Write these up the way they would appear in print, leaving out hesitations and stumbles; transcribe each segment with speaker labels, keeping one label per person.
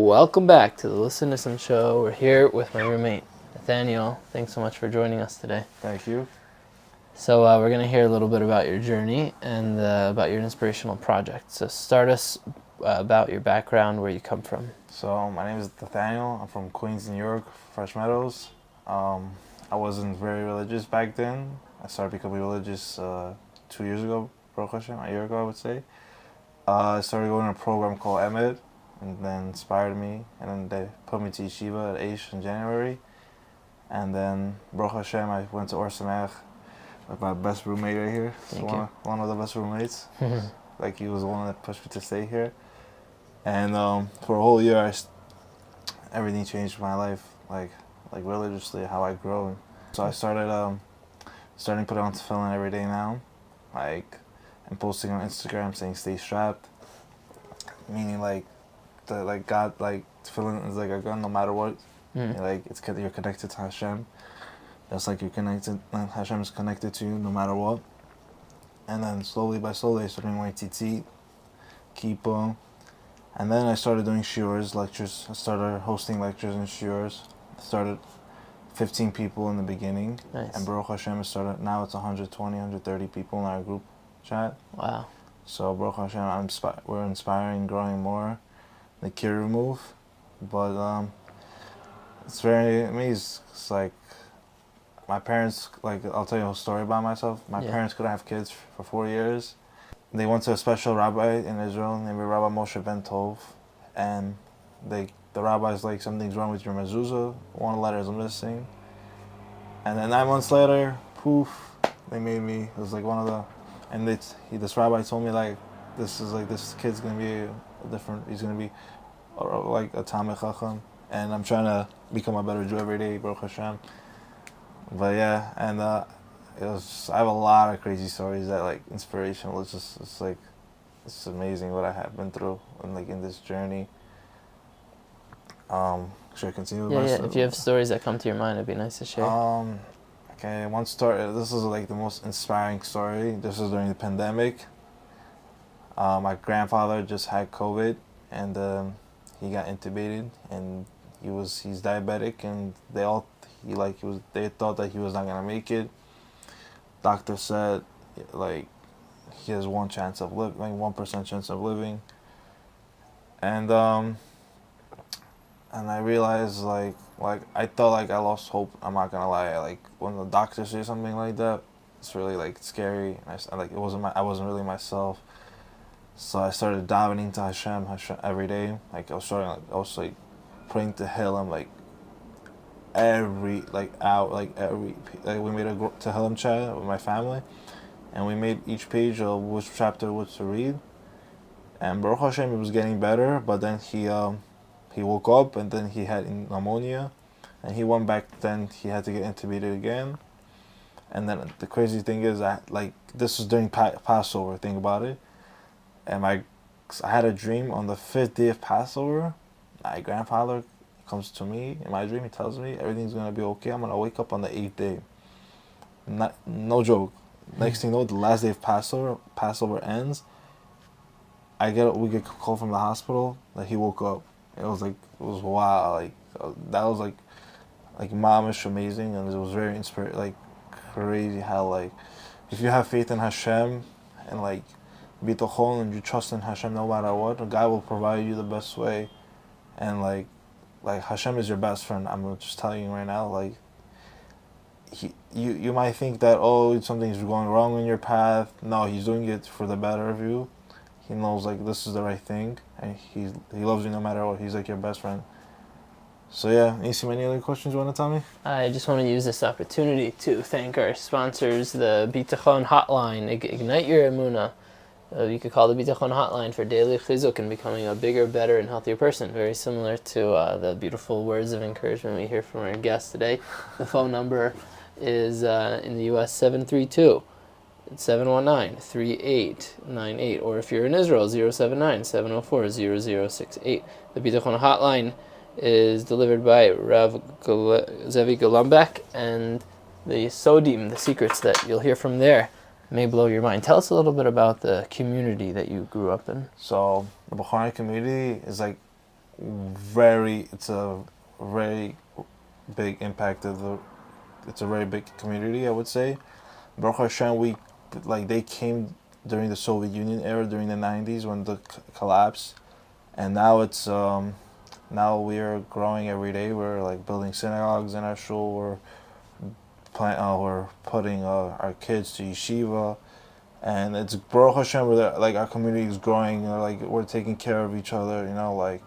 Speaker 1: Welcome back to the Nissim show. We're here with my roommate, Nathaniel. Thanks so much for joining us today.
Speaker 2: Thank you.
Speaker 1: So we're going to hear a little bit about your journey and about your inspirational project. So start us about your background, where you come from.
Speaker 2: So my name is Nathaniel. I'm from Queens, New York, Fresh Meadows. I wasn't very religious back then. I started becoming religious 2 years ago, Baruch Hashem, a year ago I would say. I started going to a program called Abayev, and then inspired me, and then they put me to yeshiva at Aish in January. And then Baruch Hashem, I went to Or Sameach with my best roommate right here. One of the best roommates. Like he was the one that pushed me to stay here. And for a whole year, everything changed in my life, like religiously, how I grow. So I started putting on tefillin every day now, like, and posting on Instagram saying "Stay strapped," meaning God, tefillin is like a gun, no matter what. Like you're connected to Hashem. Just like Hashem is connected to you no matter what. And then slowly by slowly, I started doing my tzitzit, kippah. And then I started doing shiurs, lectures. I started hosting lectures and shiurs. Started 15 people in the beginning.
Speaker 1: Nice.
Speaker 2: And Baruch Hashem now it's 120, 130 people in our group chat.
Speaker 1: Wow.
Speaker 2: So Baruch Hashem, we're inspiring, growing more. The kiru move. But it's very amazing. It's like my parents, I'll tell you a story about myself. My parents couldn't have kids for 4 years. They went to a special rabbi in Israel named Rabbi Moshe Ben Tov, and the rabbi's like, something's wrong with your mezuzah, one letter is missing. And then 9 months later, poof, they made me. It was like one of the, and this rabbi told me this kid's gonna be he's gonna be like a Talmid Chacham, and I'm trying to become a better Jew every day, Baruch Hashem. But yeah, and I have a lot of crazy stories that inspirational. It's amazing what I have been through in this journey. Should I continue with my story?
Speaker 1: Yeah. If you have stories that come to your mind, it'd be nice to share.
Speaker 2: Okay, one story. This is the most inspiring story. This was during the pandemic. My grandfather just had COVID, and he got intubated, and he's diabetic, and they thought that he was not gonna make it. Doctor said he has 1% chance of living, and I realized I thought I lost hope. I'm not gonna lie. When the doctor says something like that, it's really scary. And I wasn't really myself. So I started davening to Hashem every day. I was praying to Hillel every hour, we made a Tehillim chat with my family, and we made each page of which chapter was to read. And Baruch Hashem, it was getting better, but then he woke up, and then he had pneumonia, and he went back. Then he had to get intubated again. And then the crazy thing is that this was during Passover. Think about it. And I had a dream on the 5th day of Passover. My grandfather comes to me in my dream. He tells me everything's gonna be okay. I'm gonna wake up on the 8th day. No joke. Next thing you know, the last day of Passover ends. We get a call from the hospital that he woke up. It was wow. That was mamish amazing, and it was very inspiring. Crazy how if you have faith in Hashem and bitachon, and you trust in Hashem no matter what, God will provide you the best way, and Hashem is your best friend. I'm just telling you right now. You might think that something's going wrong in your path. No, He's doing it for the better of you. He knows this is the right thing, and He loves you no matter what. He's your best friend. So yeah, Nissim, any other questions you want to tell me?
Speaker 1: I just want to use this opportunity to thank our sponsors, the Bitachon Hotline, Ignite Your Emunah. You could call the Bitachon Hotline for daily chizuk and becoming a bigger, better, and healthier person. Very similar to the beautiful words of encouragement we hear from our guest today. The phone number is in the U.S. 732-719-3898, or if you're in Israel, 079-704-0068. The Bitachon Hotline is delivered by Rav Zevi Golombek, and the Sodim, the secrets that you'll hear from there, may blow your mind. Tell us a little bit about the community that you grew up in.
Speaker 2: So the Bahari community is it's a very big impact of the. It's a very big community, I would say. Baruch Hashem, they came during the Soviet Union era, during the 90s when the collapse, and now now we are growing every day. We're like building synagogues in our shul. We're putting our kids to yeshiva, and it's Baruch Hashem. Like our community is growing. Like we're taking care of each other. Like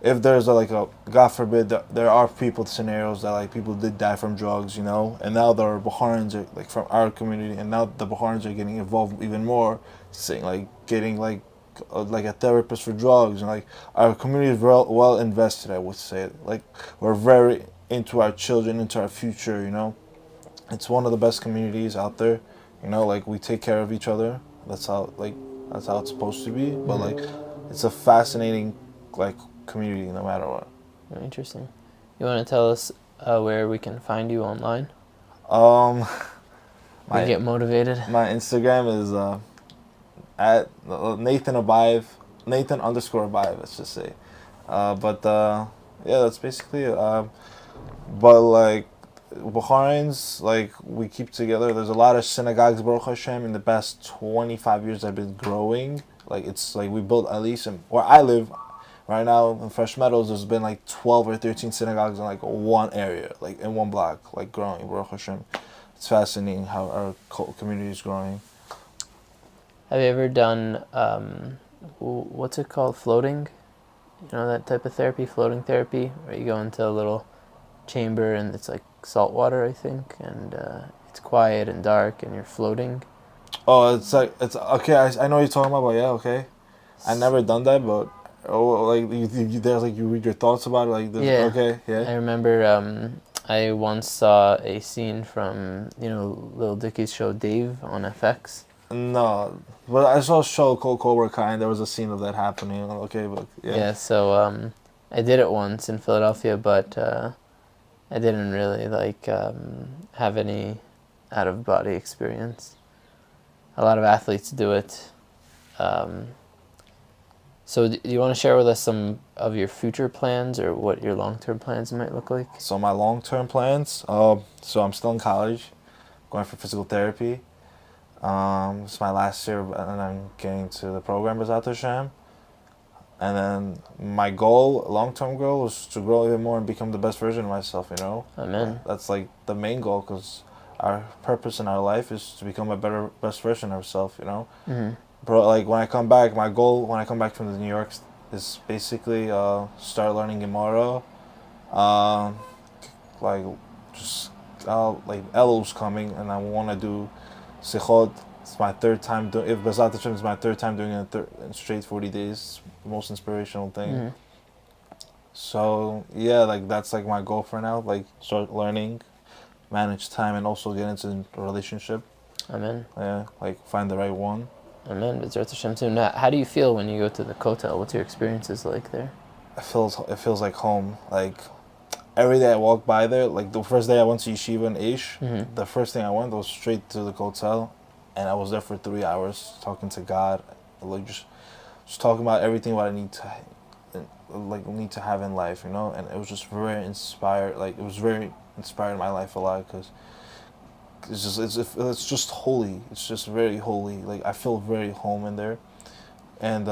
Speaker 2: if there's a God forbid, there are scenarios that like people did die from drugs. And now there are Baharins like from our community, and now the Baharins are getting involved even more, saying getting like a therapist for drugs, and like our community is well invested. I would say like we're very into our children, into our future. It's one of the best communities out there. Like we take care of each other. That's how it's supposed to be. But like it's a fascinating like community no matter what.
Speaker 1: Interesting. You want to tell us where we can find you online? We get motivated.
Speaker 2: My Instagram is at Nathan Abayev, Nathan_Abayev, let's just say. Yeah, that's basically it. But like Baharins, like we keep together. There's a lot of synagogues, Baruch Hashem. In the past 25 years, I've been growing. Like it's like we built at least where I live right now in Fresh Meadows. There's been like 12 or 13 synagogues in like one area, like in one block, like growing, Baruch Hashem. It's fascinating how our community is growing.
Speaker 1: Have you ever done what's it called, floating? That type of therapy, floating therapy, where you go into a little chamber and it's like salt water, I think, and it's quiet and dark and you're floating.
Speaker 2: Oh, it's okay. I know what you're talking about, but yeah, okay. I never done that, but there's like you read your thoughts about it, like this,
Speaker 1: yeah.
Speaker 2: Okay, yeah.
Speaker 1: I remember I once saw a scene from Lil Dicky's show Dave on FX.
Speaker 2: No, but I saw a show called Cobra Kai, and there was a scene of that happening. Okay, but yeah.
Speaker 1: Yeah, so I did it once in Philadelphia, but I didn't really have any out-of-body experience. A lot of athletes do it. So do you want to share with us some of your future plans or what your long-term plans might look like?
Speaker 2: So my long-term plans, so I'm still in college, going for physical therapy. It's my last year, and I'm getting to the program B'ezrat Hashem. And then my long-term goal, is to grow even more and become the best version of myself,
Speaker 1: Amen.
Speaker 2: That's like the main goal, because our purpose in our life is to become best version of ourselves,
Speaker 1: Mm-hmm.
Speaker 2: But like when I come back, my goal when I come back from New York is basically start learning Gemara. Like Elul's coming, and I want to do Sichot. It's my third time doing. If B'ezrat Hashem is my third time doing it in straight 40 days, it's the most inspirational thing.
Speaker 1: Mm-hmm.
Speaker 2: So yeah, like that's like my goal for now. Like start learning, manage time, and also get into a relationship.
Speaker 1: Amen.
Speaker 2: Yeah, like find the right one.
Speaker 1: Amen. B'ezrat Hashem too. Now, how do you feel when you go to the Kotel? What's your experiences like there?
Speaker 2: It feels like home. Like every day I walk by there. Like the first day I went to Yeshiva in Aish,
Speaker 1: Mm-hmm.
Speaker 2: the first thing I went was straight to the Kotel, and I was there for 3 hours talking to God, like just talking about everything what I need to have in life, And it was just very inspired. Like it was very inspired in my life a lot, because it's just holy. It's just very holy. Like I feel very home in there, and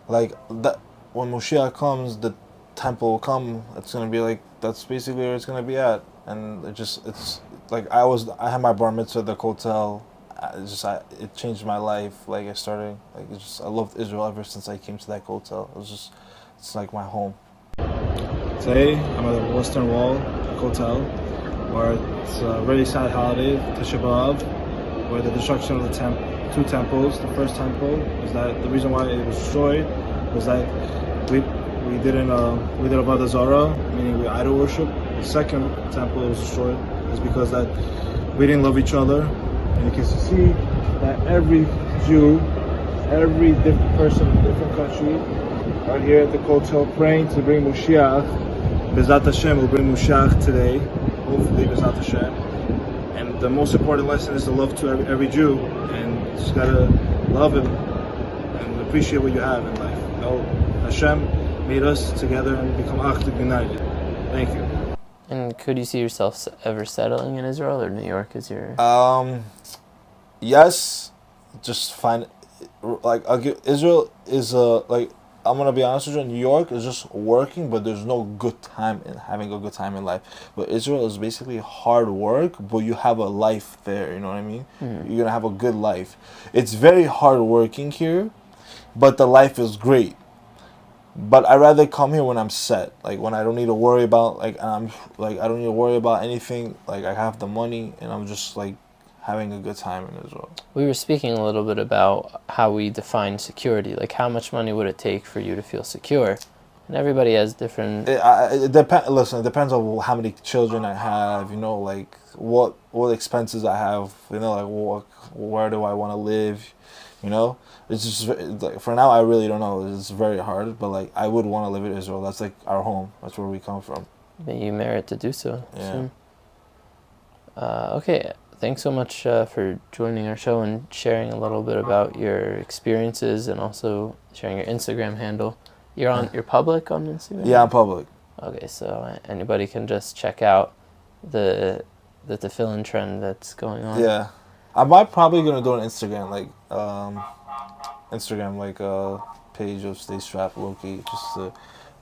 Speaker 2: like that when Moshiach comes, the temple will come. It's gonna be like that's basically where it's gonna be at, and it's like I had my bar mitzvah at the Kotel. It changed my life. Like I loved Israel ever since I came to that Kotel. It's like my home. Today I'm at the Western Wall, Kotel, where it's a very sad holiday, Tisha B'Av, where the destruction of the two temples. The first temple is that the reason why it was destroyed was that we did Avodah Zarah, meaning we idol worship. The second temple that was destroyed is because that we didn't love each other. And you can see that every Jew, every different person in a different country are here at the Kotel praying to bring Moshiach. B'ezrat Hashem will bring Moshiach today, hopefully B'ezrat Hashem. And the most important lesson is the love to every Jew, and you just gotta love him and appreciate what you have in life. Hashem made us together and become active united. Thank you.
Speaker 1: And could you see yourself ever settling in Israel, or New York is your...
Speaker 2: Yes, just find like Israel is like, I'm gonna be honest with you. New York is just working, but there's no good time in having a good time in life. But Israel is basically hard work, but you have a life there. You know what I mean? You're gonna have a good life. It's very hard working here, but the life is great. But I rather come here when I'm set, like when I don't need to worry about I don't need to worry about anything. Like I have the money and I'm just like having a good time in Israel.
Speaker 1: We were speaking a little bit about how we define security. Like, how much money would it take for you to feel secure? And everybody has different...
Speaker 2: Listen, it depends on how many children I have, you know, like what expenses I have, you know, like where do I want to live, you know. It's just like, for now I really don't know. It's very hard, but like I would want to live in Israel. That's like our home. That's where we come from.
Speaker 1: But you merit to do so.
Speaker 2: Yeah.
Speaker 1: Soon. Okay. Thanks so much for joining our show and sharing a little bit about your experiences, and also sharing your Instagram handle. You're public on Instagram?
Speaker 2: Yeah, I'm public.
Speaker 1: Okay, so anybody can just check out the tefillin trend that's going on.
Speaker 2: Yeah, I'm probably gonna do an Instagram page of Stay Strapped Loki.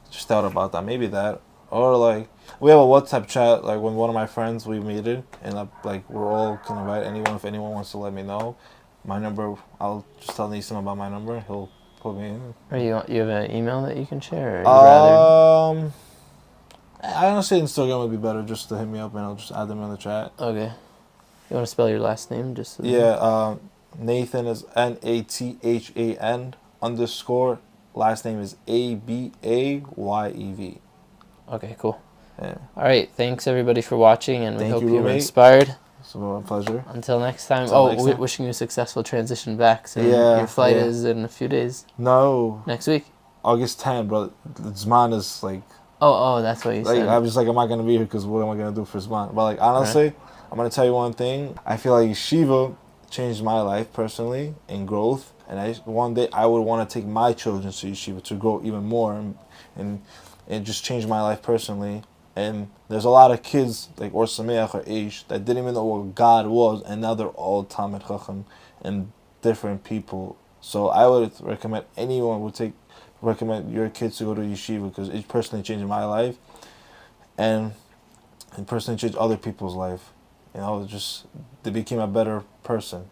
Speaker 2: Just thought about that. Maybe that, or like we have a WhatsApp chat. Like when one of my friends, we meet it, and like we're all can invite anyone if anyone wants to let me know. My number, I'll just tell Nissim about my number. He'll put me in.
Speaker 1: Or you have an email that you can share? Or rather...
Speaker 2: I honestly Instagram would be better, just to hit me up and I'll just add them in the chat.
Speaker 1: Okay. You want to spell your last name? Just so
Speaker 2: Nathan is NATHAN _ last name is ABAYEV.
Speaker 1: Okay, cool.
Speaker 2: Yeah.
Speaker 1: All right. Thanks everybody for watching, and we hope you were
Speaker 2: roommate.
Speaker 1: inspired.
Speaker 2: It's a pleasure.
Speaker 1: Until next time.
Speaker 2: Next time.
Speaker 1: Wishing you a successful transition back. So
Speaker 2: Yeah,
Speaker 1: your flight
Speaker 2: yeah.
Speaker 1: is in a few days.
Speaker 2: No.
Speaker 1: Next week.
Speaker 2: August 10th, bro. Zman is like...
Speaker 1: Oh, that's what you said.
Speaker 2: I'm just like, I'm not going to be here because what am I going to do for Zman? But like, honestly, I'm going to tell you one thing. I feel like yeshiva changed my life personally in growth. And one day I would want to take my children to yeshiva to grow even more. And just change my life personally. And there's a lot of kids like Or Sameach or Eish that didn't even know what God was, and now they're all Talmid Chacham and different people. So I would recommend recommend your kids to go to yeshiva, because it personally changed my life, and personally changed other people's life. You know, they became a better person.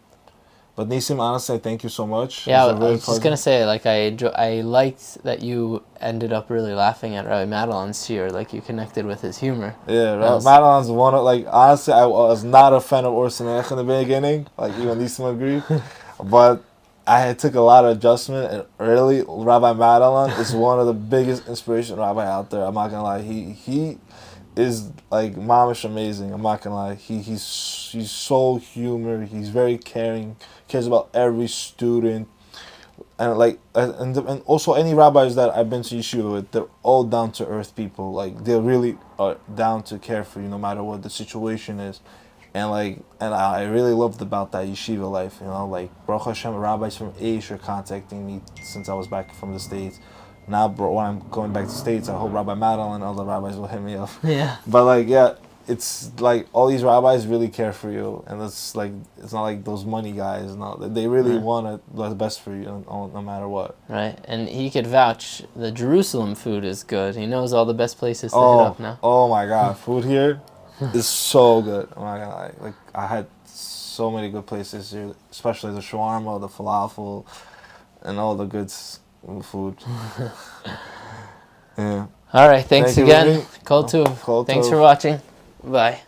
Speaker 2: But Nissim, honestly, thank you so much.
Speaker 1: Yeah, I was just gonna say, like, I liked that you ended up really laughing at Rabbi Madeline's shiur. Like, you connected with his humor.
Speaker 2: Yeah, Rabbi Madeline's one of, like, honestly, I was not a fan of Or Sameach in the beginning, like even Nissim agreed, but I took a lot of adjustment, and really, Rabbi Madeline is one of the biggest inspiration rabbi out there. I'm not gonna lie, he is like mamish amazing. I'm not gonna lie, he's so humor. He's very caring, cares about every student, and like and also any rabbis that I've been to yeshiva with, they're all down to earth people. Like they really are down to care for you no matter what the situation is. And I really loved about that yeshiva life, you know, like Baruch Hashem, rabbis from Aish are contacting me since I was back from the States. Now, when I'm going back to the States, I hope Rabbi Madeline and other rabbis will hit me up. Yeah. But like, yeah, it's like all these rabbis really care for you, and it's like it's not like those money guys. No, they really want the best for you, no matter what. Right, and he could vouch. The Jerusalem food is good. He knows all the best places to hit up now. Oh my God, food here is so good. I'm not gonna lie. Like I had so many good places here, especially the shawarma, the falafel, and all the good food. Yeah. All right. Thanks again. Kol Tuv. Thanks for watching. Bye.